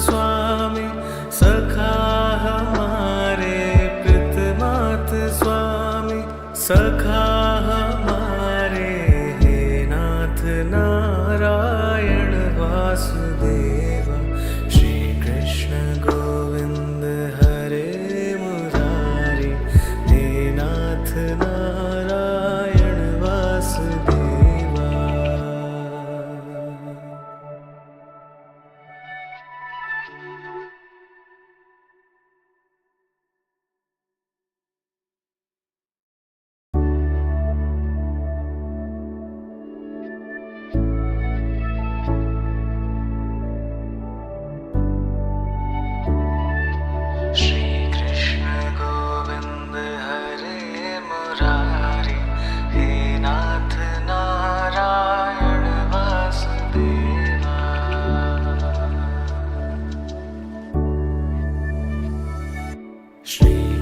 स्वामी सखा हमारे पितमात स्वामी सखा हमारे हे नाथ नारायण वासुदेव श्री कृष्ण गोविंद हरे मुरारी हे नाथ नारायण वासुदेवा।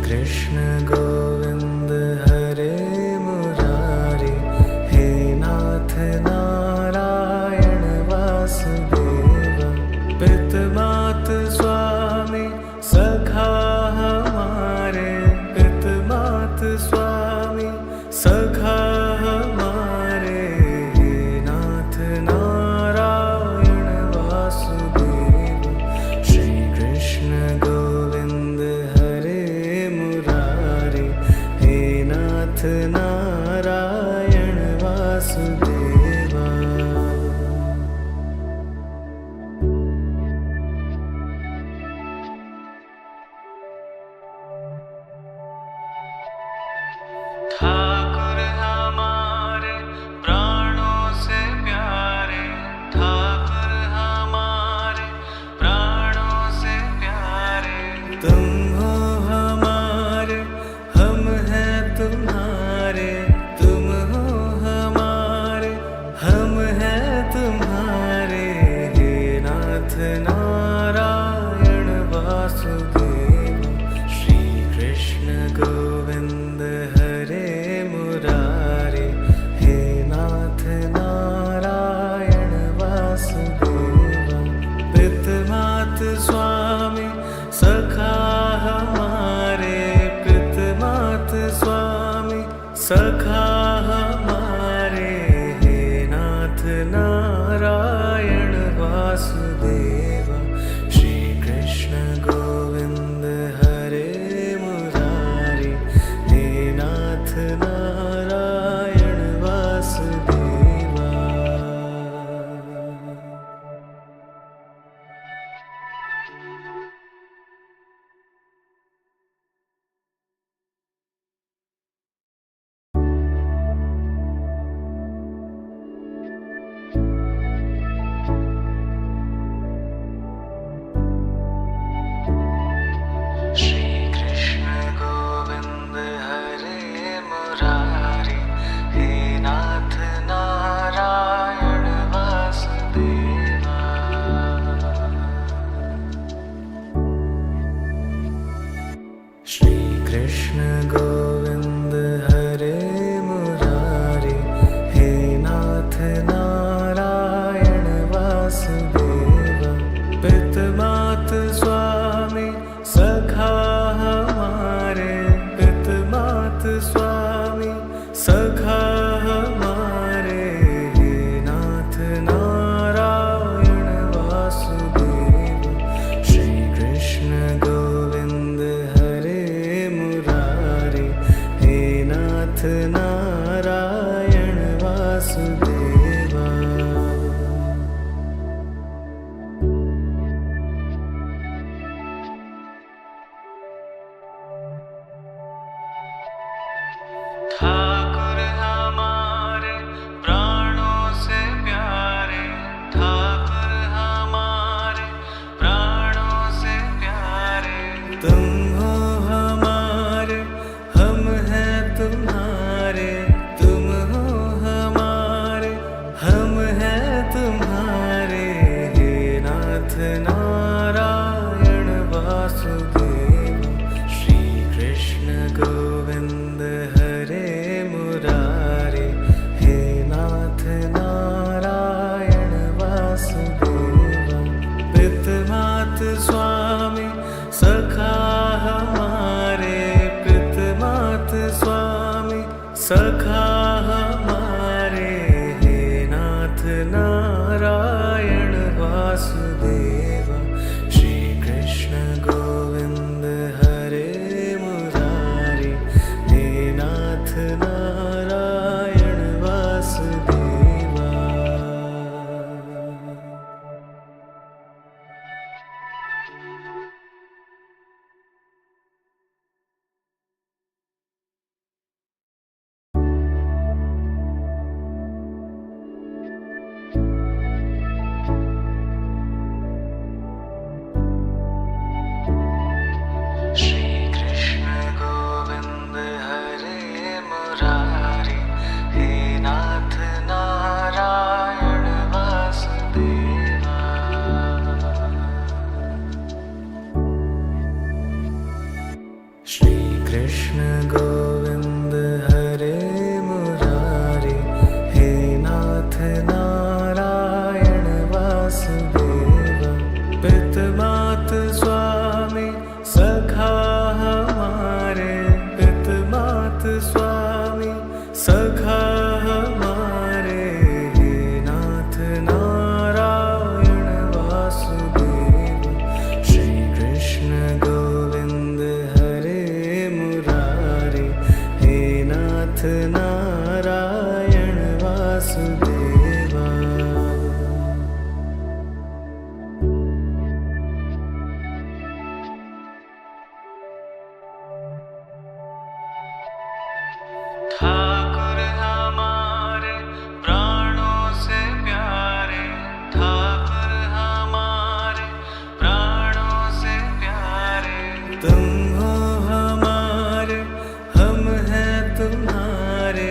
कृष्ण गोविंद हरे मुरारी हे नाथ नारायण वासुदेवा पितमात स्वामी सखा हमारे पितमात स्वामी सखा हमारे हे नाथ नारायण वासुदेवा श्री कृष्ण गोविंद नारायण वासुदेवा। ठाकुर हमारे प्राणों से प्यारे ठाकुर हमारे प्राणों से प्यारे तुम हो हमारे हम हैं तुम्हारे तुम हो हमारे हम हैं तुम्हारे हे नाथ नारायण वासुदेव श्री कृष्ण गोविंद हरे मुरारी हे नाथ नारायण वासुदेवा पितमात स्वामी सखा हमारे पितमात स्वामी सखा हमारे हे नाथ नारायण वासुदेवा श्री कृष्ण गोविंद हरे मुरारी हे नाथ नारायण वासुदेवा। कृष्ण गोविंद हरे मुरारी हे नाथ नारायण वासुदेवा पितमात स्वामी सखा हमारे पितमात स्वामी सखा हमारे हे नाथ नारायण वासुदेवा श्री कृष्ण गोविंद हरे मुरारी स्वामी सखा हमारे, पितमात स्वामी सखा हमारे, हे नाथ नारायण वासुदेव। श्री कृष्ण गोविंद हरे मुरारी, हे नाथ नारायण वासुदेवा। श्री कृष्ण गोविंद हरे मुरारी, हे नाथ नारायण वासुदेवा। श्री कृष्ण गोविंद हरे मुरारी, हे नाथ नारायण वासुदेवा। पितमात स्वामी सखा हमारे, पितमात स्वामी सखा हमारे, हे नाथ नारायण वासुदेव। श्री कृष्ण गोविंद हरे मुरारी, हे नाथ नारायण वासुदेवा। ठाकुर हमारे प्राणों से प्यारे, ठाकुर हमारे प्राणों से प्यारे। तुम हो हमारे, हम हैं तुम्हारे,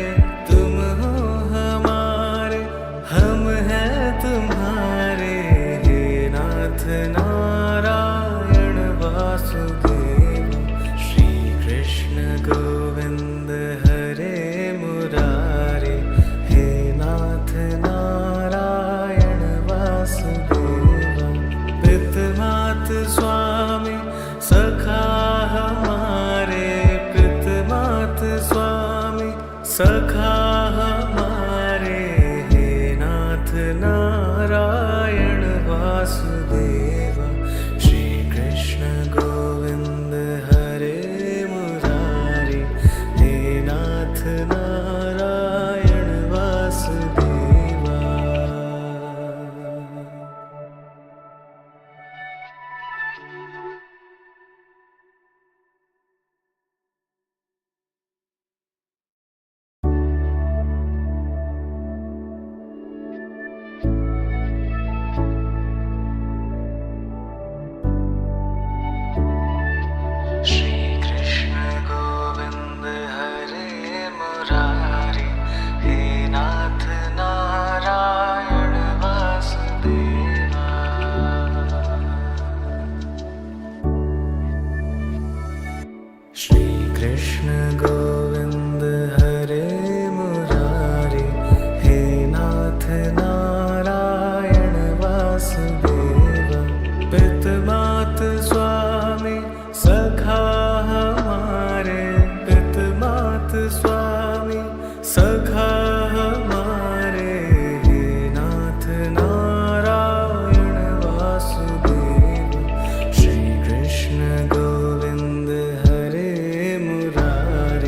तुम हो हमारे, हम हैं तुम्हारे, हे नाथ नारायण वासुदेव। श्री कृष्ण गोविंद हरे मुरारी, हे नाथ नारायण वासुदेवा। पितमात स्वामी सखा हमारे, पितमात स्वामी सखा हमारे, हे नाथ नारायण वासुदेवा। श्री कृष्ण गोविंद हरे मुरारी, हे नाथ नारायण वासुदेवा। श्री कृष्ण गोविंद हरे मुरारी, हे नाथ नारायण वासुदेवा। श्री कृष्ण गोविंद हरे मुरारी, हे नाथ नारायण वासुदेवा। पितमात स्वामी सखा हमारे, पितमात स्वामी सखा हमारे, हे नाथ नारायण वासुदेव। श्री कृष्ण गोविंद हरे मुरारी,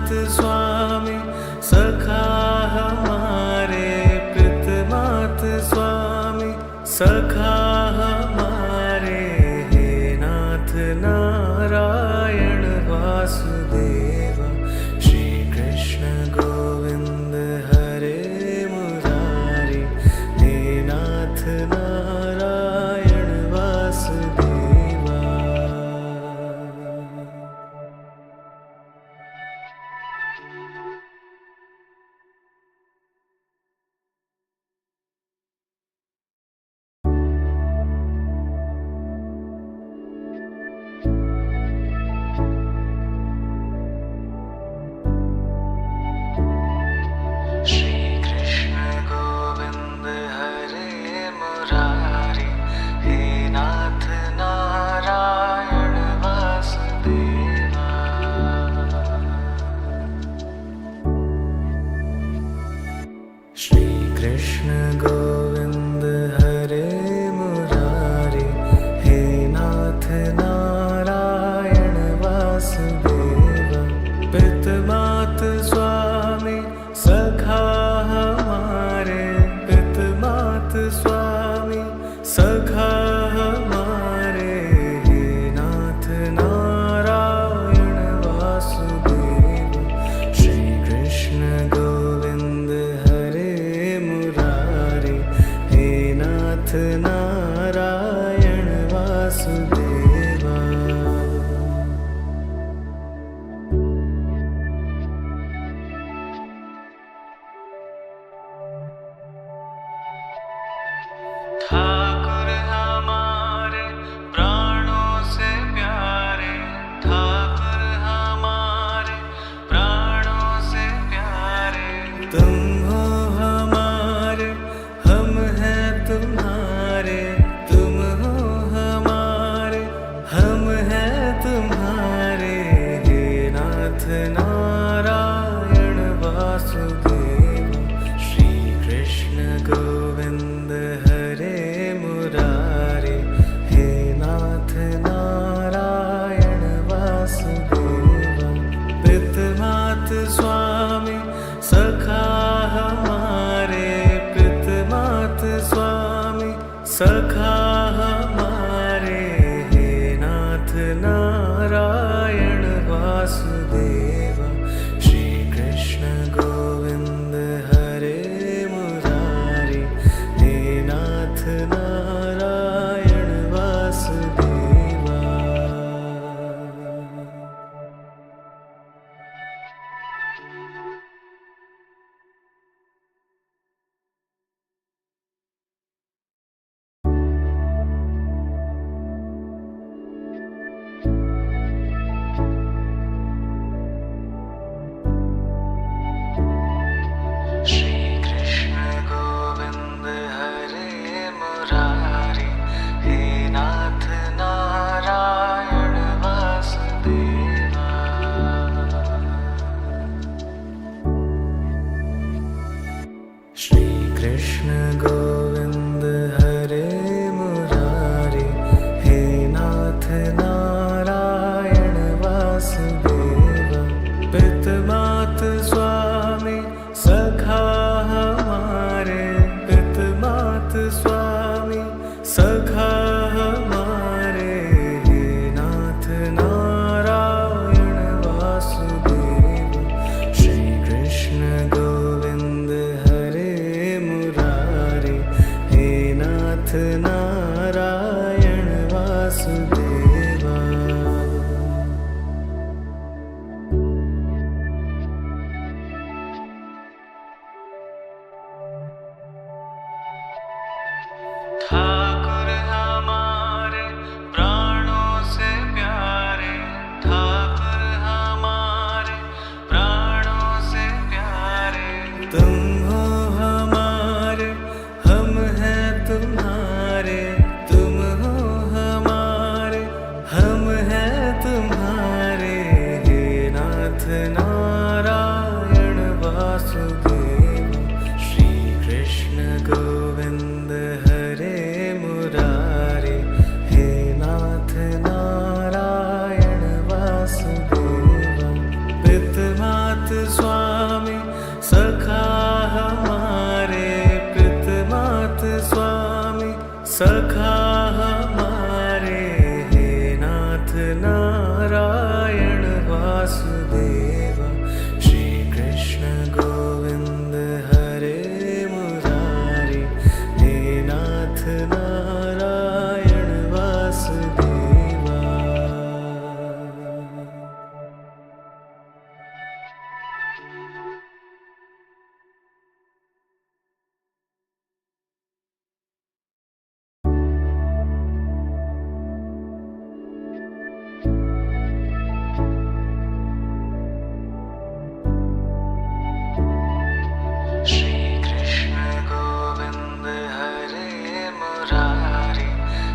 स्वामी सखा हमारे, पितमात स्वामी सखा हमारे, हे नाथ नारायण वासुदेव। श्री कृष्ण गोविंद हरे मुरारी, हे नाथ नारायण वासुदेवा। श्री कृष्ण गोविंद हरे मुरारी, हे नाथ नारायण वासुदेवा। श्री कृष्ण गोविंद हरे मुरारी, हे नाथ नारायण वासुदेवा। पितमात स्वामी सखा हमारे, पितमात स्वामी सखा हमारे, हे नाथ नारायण वासुदेव। श्री कृष्ण गोविंद हरे मुरारी, हे नाथ नारायण वासुदेवा। ठाकुर हमारे प्राणों से प्यारे, ठाकुर हमारे प्राणों से प्यारे। तुम हो हमारे, हम हैं तुम्हारे, तुम हो हमारे, हम हैं तुम्हारे, हे नाथ नारायण वासुदेव। श्री कृष्ण गोविंद हरे मुरारी, हे नाथ नारायण वासुदेवा। पितमात स्वामी सखा हमारे, पितमात स्वामी सखा हमारे, हे नाथ नारायण वासुदेवा। श्री कृष्ण गोविंद हरे मुरारी, हे नाथ नारायण वासुदेवा। श्री कृष्ण गोविंद हरे मुरारी, हे नाथ नारायण वासुदेवा। श्री कृष्ण गोविंद हरे मुरारी, हे नाथ नारायण वासुदेवा। पितमात स्वामी सखा हमारे, पितमात स्वामी सखा हमारे, हे नाथ नारायण वासुदेव। श्री कृष्ण गोविंद हरे मुरारी, स्वामी सखा हमारे, पितमात स्वामी सखा हमारे, हे नाथ नारायण वासुदेव। श्री कृष्ण गोविंद हरे मुरारी, हे नाथ नारायण वासुदेवा। श्री कृष्ण गोविंद हरे मुरारी,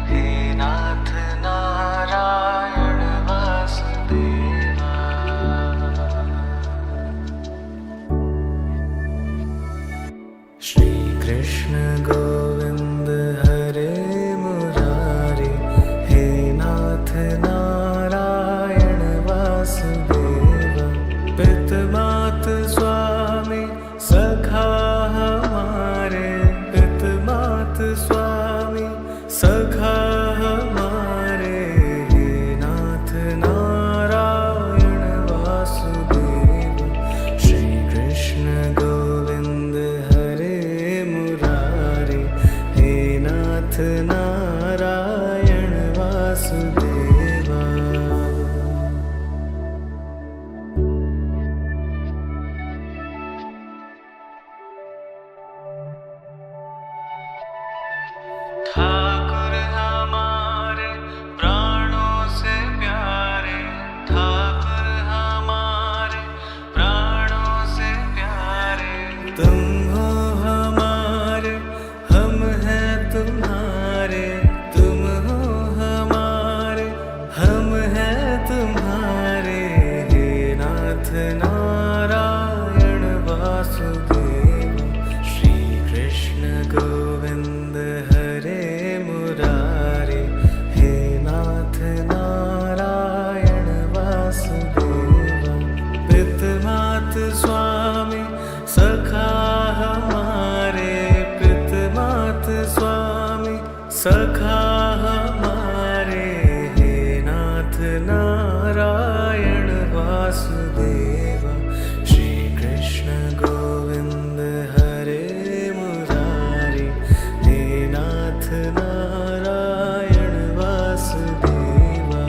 हे नाथ नारायण वासुदेवा। श्री कृष्ण गोविंद हरे मुरारी, हे नाथ नारायण वासुदेवा। पितमात स्वामी सखा हमारे, पितमात स्वामी सखा हमारे, हे नाथ नारायण वासुदेव। श्री कृष्ण गोविंद हरे मुरारी, हे नाथ नारायण वासुदेवा। ठाकुर हमारे प्राणों से प्यारे, ठाकुर हमारे प्राणों से प्यारे। तुम हो हमारे, हम हैं तुम्हारे, तुम हो हमारे, हम हैं तुम्हारे, हे नाथ नारायण वासुदेव। श्री कृष्ण गोविंद हरे मुरारी, हे नाथ नारायण वासुदेवा। पितमात स्वामी सखा हमारे, पितमात स्वामी सखा हमारे, हे नाथ नारायण वासुदेवा। श्री कृष्ण गोविंद हरे मुरारी, हे नाथ नारायण वासुदेवा।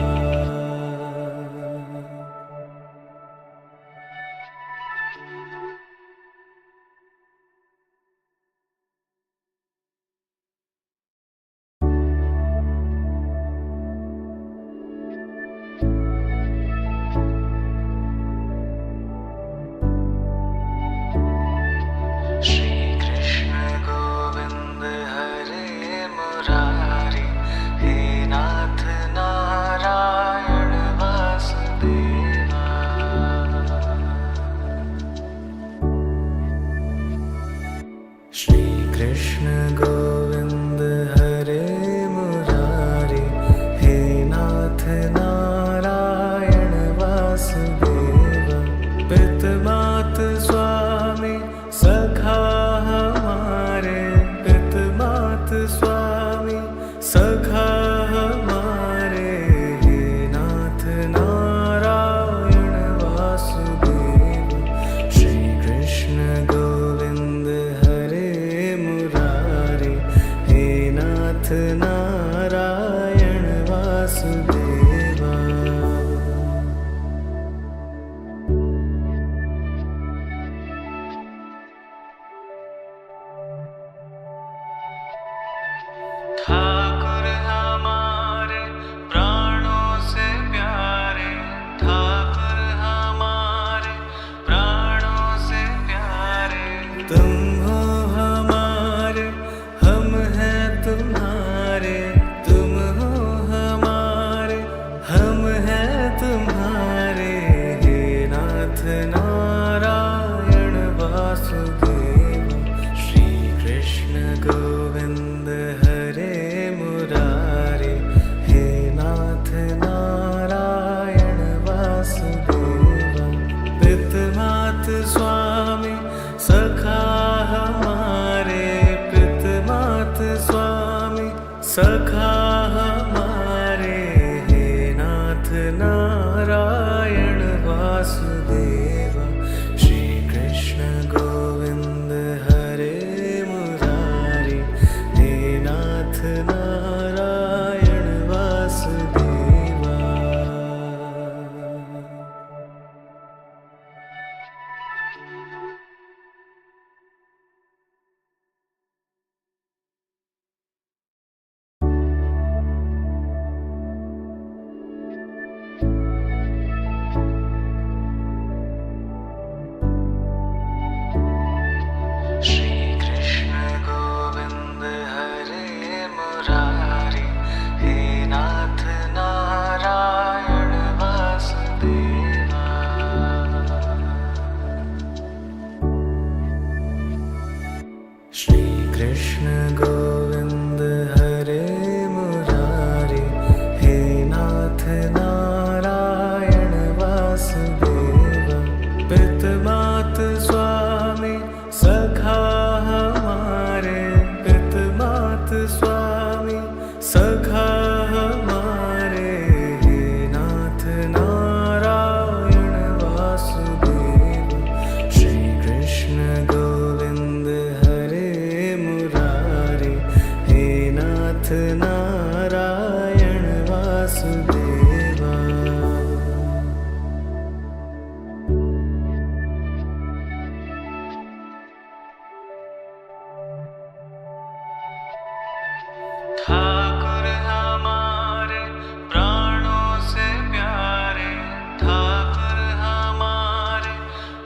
श्री कृष्ण गोविंद हरे मुरारी, हे नाथ नारायण वासुदेवा। श्री कृष्ण गोविंद हरे मुरारी, हे नाथ नारायण वासुदेवा। पितमात स्वामी सखा हमारे, पितमात स्वामी सखा हमारे, हे नाथ नारायण वासुदेव। श्री कृष्ण गोविंद हरे मुरारी, स्वामी सखा हमारे, पितमात स्वामी सखा हमारे, हे नाथ नारायण वासुदेव। श्री कृष्ण गोविंद हरे मुरारी, हे नाथ नारायण वासुदेवा। श्री कृष्ण गोविंद हरे मुरारी, हे नाथ नारायण वासुदेवा। श्री कृष्ण गोविंद हरे मुरारी, हे नाथ नारायण वासुदेवा। पितमात स्वामी सखा हमारे, पितमात स्वामी सखा हमारे, हे नाथ नारायण वासुदेव। श्री कृष्ण गोविंद हरे मुरारी, हे नाथ नारायण वासुदेवा। ठाकुर हमारे प्राणों से प्यारे, ठाकुर हमारे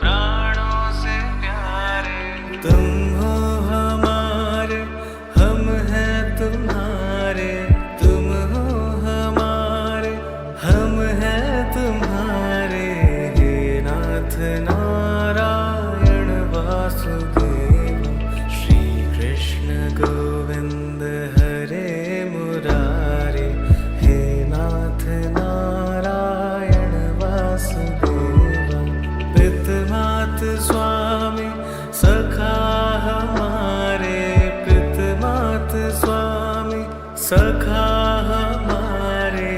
प्राणों से प्यारे। तुम हो हमारे, हम हैं तुम्हारे, तुम हो हमारे, हम हैं तुम्हारे, हे नाथ नारायण वासुदेव। श्री कृष्ण गोविंद हरे मुरारी, हे नाथ नारायण वासुदेवा। पितमात स्वामी सखा हमारे, पितमात स्वामी सखा हमारे,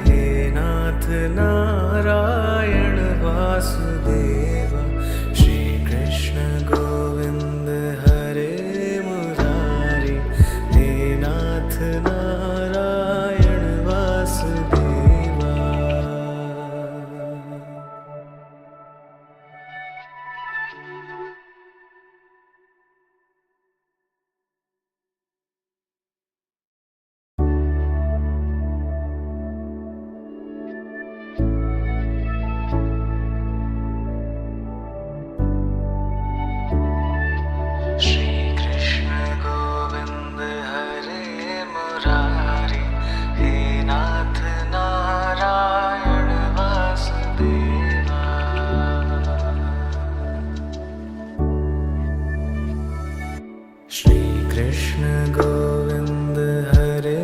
हे नाथ नारायण वासुदेवा। श्री कृष्ण गोविंद हरे मुरारी, हे नाथ नारायण वासुदेवा। श्री कृष्ण गोविंद हरे मुरारी, हे नाथ नारायण वासुदेवा। श्री कृष्ण गोविंद हरे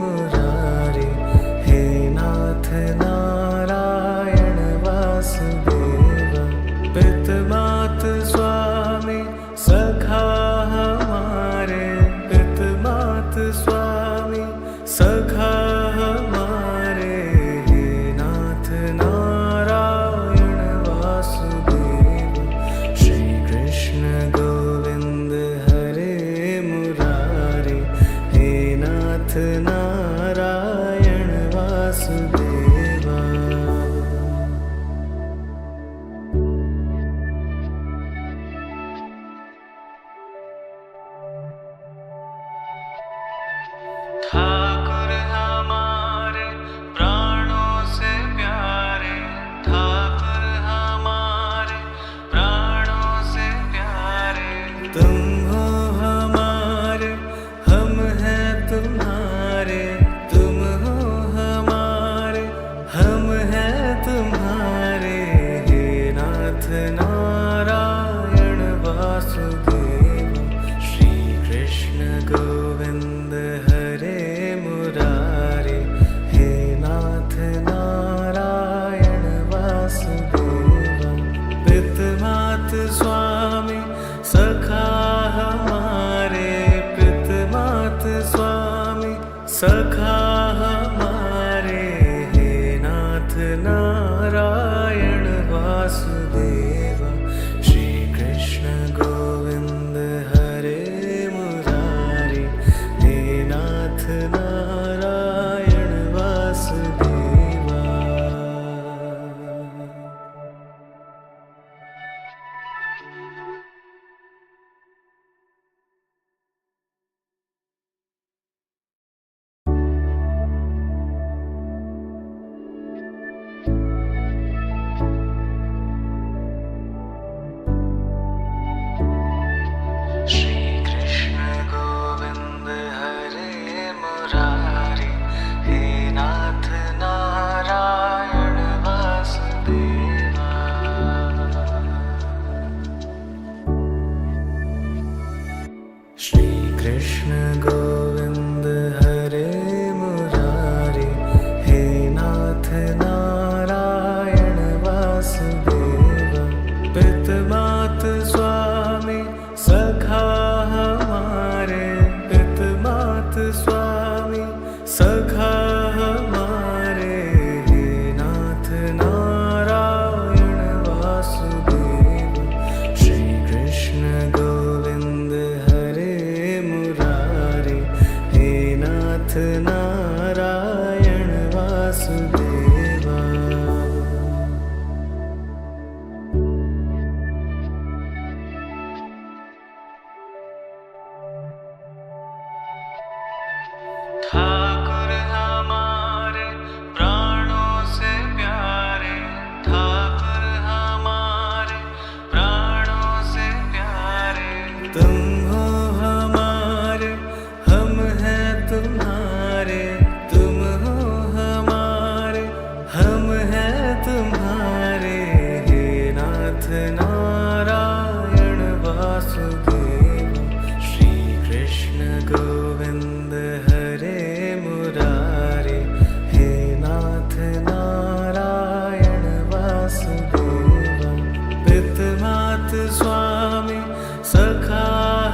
मुरारी, हे नाथ नारायण वासुदेवा। पितमात स्वामी सखा हमारे, पितमात स्वामी सखा हमारे, हे नाथ नारायण वासुदेव। श्री कृष्ण गोविंद हरे मुरारी, स्वामी सखा हमारे, पितमात स्वामी सखा हमारे, हे नाथ नारायण वासुदेव। श्री कृष्ण गोविंद हरे मुरारी, हे नाथ नारायण वासुदेवा। श्री कृष्ण गोविंद हरे मुरारी, हे नाथ नारायण वासुदेवा। श्री कृष्ण गोविंद हरे मुरारी, हे नाथ नारायण वासुदेवा। पितमात स्वामी सखा हमारे, पितमात स्वामी सखा हमारे, हे नाथ नारायण वासुदेव। श्री कृष्ण गोविंद हरे मुरारी, हे नाथ नारायण वासुदेवा। ठाकुर हमारे प्राणों से प्यारे, ठाकुर हमारे प्राणों से प्यारे। तुम हो हमारे, हम हैं तुम्हारे, तुम हो हमारे, हम हैं तुम्हारे, हे नाथ नारायण वासुदेव। श्री कृष्ण गोविंद हरे मुरारी, हे नाथ नारायण वासुदेवा। पितमात स्वामी सखा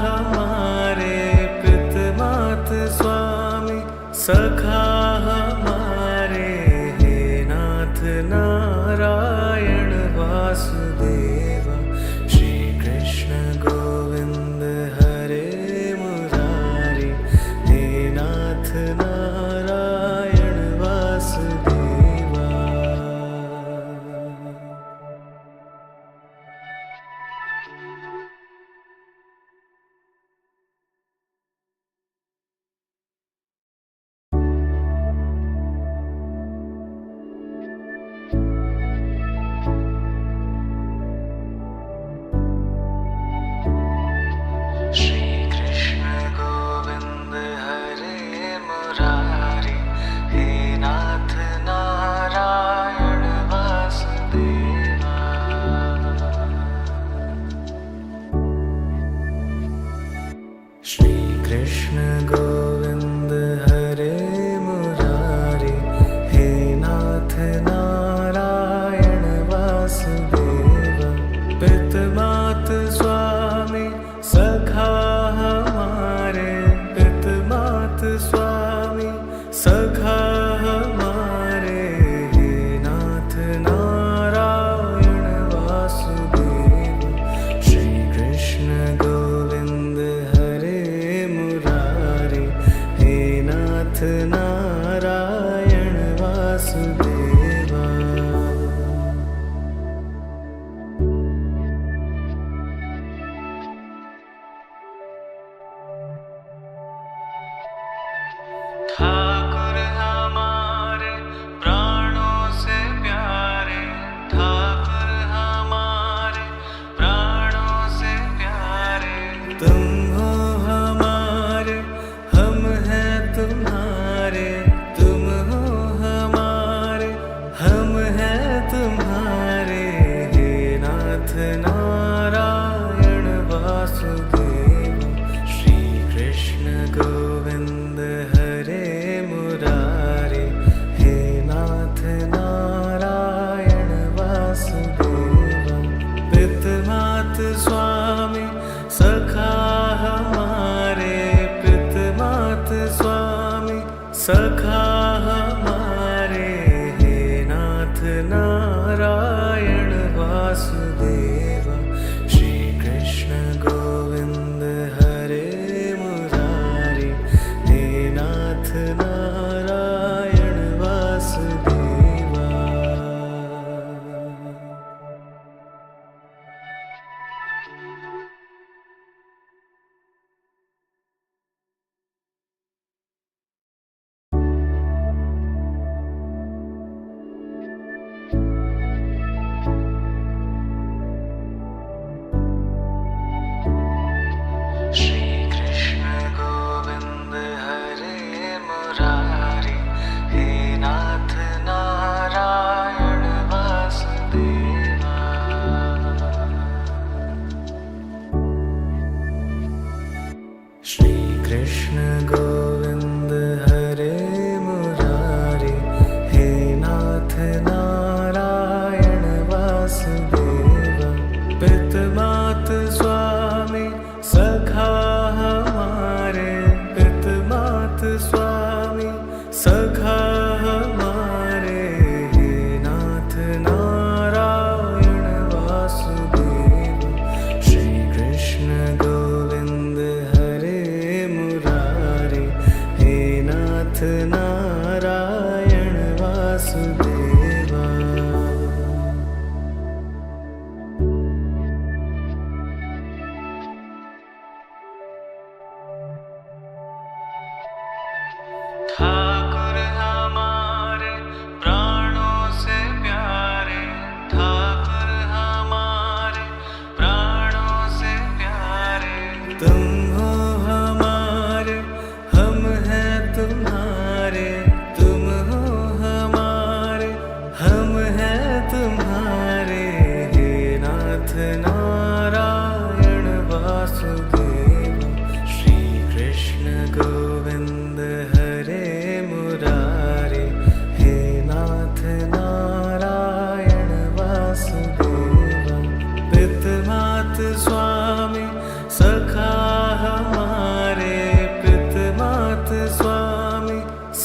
हमारे, पितमात स्वामी सखा हमारे, हे नाथ नारायण वासुदेवा। श्री कृष्ण गोविंद हरे मुरारी, हे नाथ नारायण वासुदेवा। श्री कृष्ण गोविंद हरे मुरारी, हे नाथ नारायण वासुदेवा। श्री कृष्ण गोविंद हरे मुरारी, हे नाथ नारायण वासुदेवा। पितमात स्वामी सखा हमारे, पितमात स्वामी सखा हमारे, हे नाथ नारायण वासुदेव। श्री कृष्ण गोविंद हरे मुरारी, स्वामी सखा हमारे, पितमात स्वामी सखा हमारे, हे नाथ नारायण वासुदेव। श्री कृष्ण गोविंद हरे मुरारी, हे नाथ नारायण वासुदेवा। श्री कृष्ण गोविंद हरे मुरारी, हे नाथ नारायण वासुदेवा। श्री कृष्ण गोविंद हरे मुरारी, हे नाथ नारायण वासुदेवा। पितमात स्वामी सखा हमारे, पितमात स्वामी सखा हमारे, हे नाथ नारायण वासुदेव। श्री कृष्ण गोविंद हरे मुरारी, हे नाथ नारायण वासुदेवा। ठाकुर हमारे प्राणों से प्यारे, ठाकुर हमारे प्राणों से प्यारे। तुम हो हमारे, हम हैं तुम्हारे, तुम हो हमारे, हम हैं तुम्हारे, हे नाथ